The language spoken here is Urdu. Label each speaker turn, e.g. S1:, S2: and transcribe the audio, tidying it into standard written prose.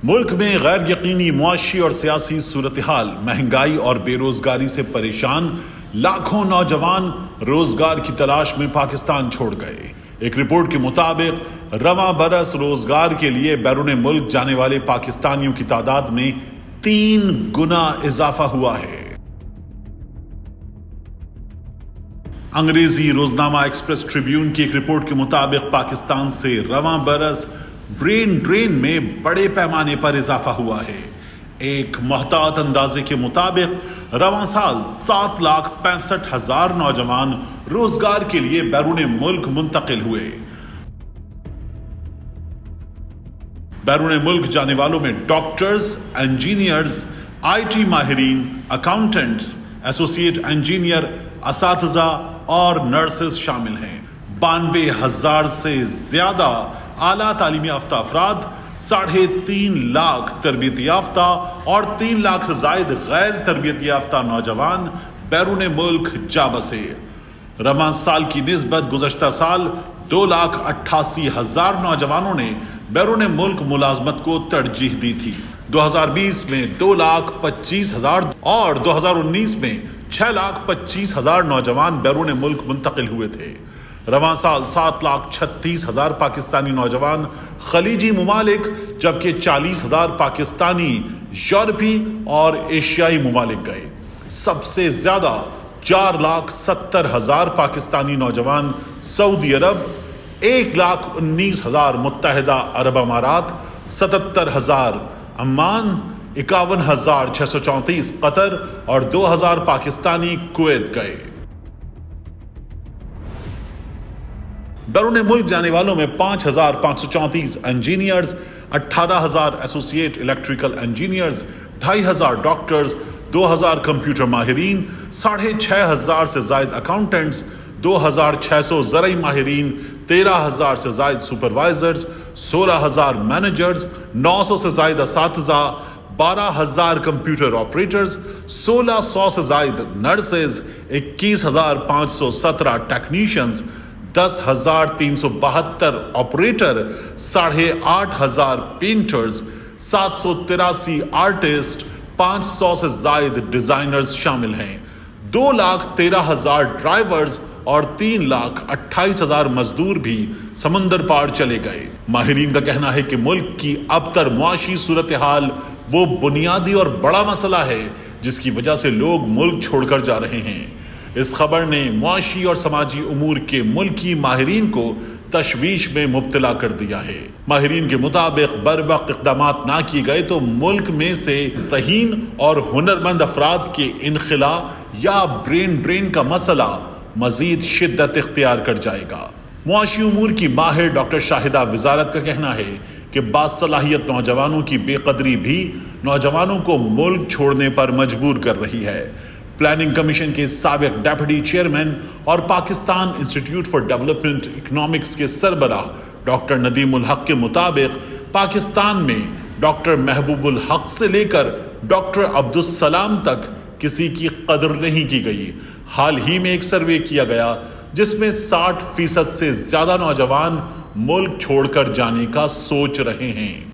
S1: ملک میں غیر یقینی معاشی اور سیاسی صورتحال، مہنگائی اور بے روزگاری سے پریشان لاکھوں نوجوان روزگار کی تلاش میں پاکستان چھوڑ گئے۔ ایک رپورٹ کے مطابق رواں برس روزگار کے لیے بیرون ملک جانے والے پاکستانیوں کی تعداد میں 3 گنا اضافہ ہوا ہے۔ انگریزی روزنامہ ایکسپریس ٹریبیون کی ایک رپورٹ کے مطابق پاکستان سے رواں برس برین ڈرین میں بڑے پیمانے پر اضافہ ہوا ہے۔ ایک محتاط اندازے کے مطابق رواں سال 7,65,000 نوجوان روزگار کے لیے بیرون ملک منتقل ہوئے۔ بیرون ملک جانے والوں میں ڈاکٹرز، انجینئرز، آئی ٹی ماہرین، اکاؤنٹنٹس، ایسوسیٹ انجینئر، اساتذہ اور نرسز شامل ہیں۔ 92,000 سے زیادہ اعلیٰ تعلیم یافتہ افراد، 3.5 لاکھ تربیت یافتہ اور 3 لاکھ سے زائد غیر تربیت یافتہ نوجوان بیرون ملک جا بسے۔ رواں سال کی نسبت گزشتہ سال 2,88,000 نوجوانوں نے بیرون ملک ملازمت کو ترجیح دی تھی۔ 2020 میں 2,25,000 اور 2019 میں 6,25,000 نوجوان بیرون ملک منتقل ہوئے تھے۔ رواں سال 7,36,000 پاکستانی نوجوان خلیجی ممالک جبکہ 40,000 پاکستانی یورپی اور ایشیائی ممالک گئے۔ سب سے زیادہ 4,70,000 پاکستانی نوجوان سعودی عرب، 1,19,000 متحدہ عرب امارات، 77,000 عمان، 51,634 قطر اور 2,000 پاکستانی کویت گئے۔ بیرون ملک جانے والوں میں 5,534 engineers, 18,000 associate electrical engineers, 2,500 doctors, 2,000 computer ماہرین، 6,500 سے زائد اکاؤنٹنٹس، 2,600 زرعی ماہرین، 13,000 سے زائد سپروائزرز، 16,000 مینیجرز، 900 سے زائد اساتذہ، 12,000 کمپیوٹر آپریٹرز، 1,600 سے زائد nurses, 21,517 technicians, 10,372 operator, 8,500 painters, 783 artist, 500 سے زائد ڈیزائنرز شامل ہیں۔ 2,13,000 ڈرائیورز اور 3,28,000 مزدور بھی سمندر پار چلے گئے۔ ماہرین کا کہنا ہے کہ ملک کی ابتر معاشی صورتحال وہ بنیادی اور بڑا مسئلہ ہے جس کی وجہ سے لوگ ملک چھوڑ کر جا رہے ہیں۔ اس خبر نے معاشی اور سماجی امور کے ملکی ماہرین کو تشویش میں مبتلا کر دیا ہے۔ ماہرین کے مطابق بروقت اقدامات نہ کیے گئے تو ملک میں سے ذہین اور ہنرمند افراد کے انخلاء یا برین ڈرین کا مسئلہ مزید شدت اختیار کر جائے گا۔ معاشی امور کی ماہر ڈاکٹر شاہدہ وزارت کا کہنا ہے کہ باصلاحیت نوجوانوں کی بے قدری بھی نوجوانوں کو ملک چھوڑنے پر مجبور کر رہی ہے۔ پلاننگ کمیشن کے سابق ڈیپٹی چیئرمین اور Pakistan institute for development economics کے سربراہ ڈاکٹر ندیم الحق کے مطابق پاکستان میں ڈاکٹر محبوب الحق سے لے کر ڈاکٹر عبدالسلام تک کسی کی قدر نہیں کی گئی۔ حال ہی میں ایک سروے کیا گیا جس میں 60% سے زیادہ نوجوان ملک چھوڑ کر جانے کا سوچ رہے ہیں۔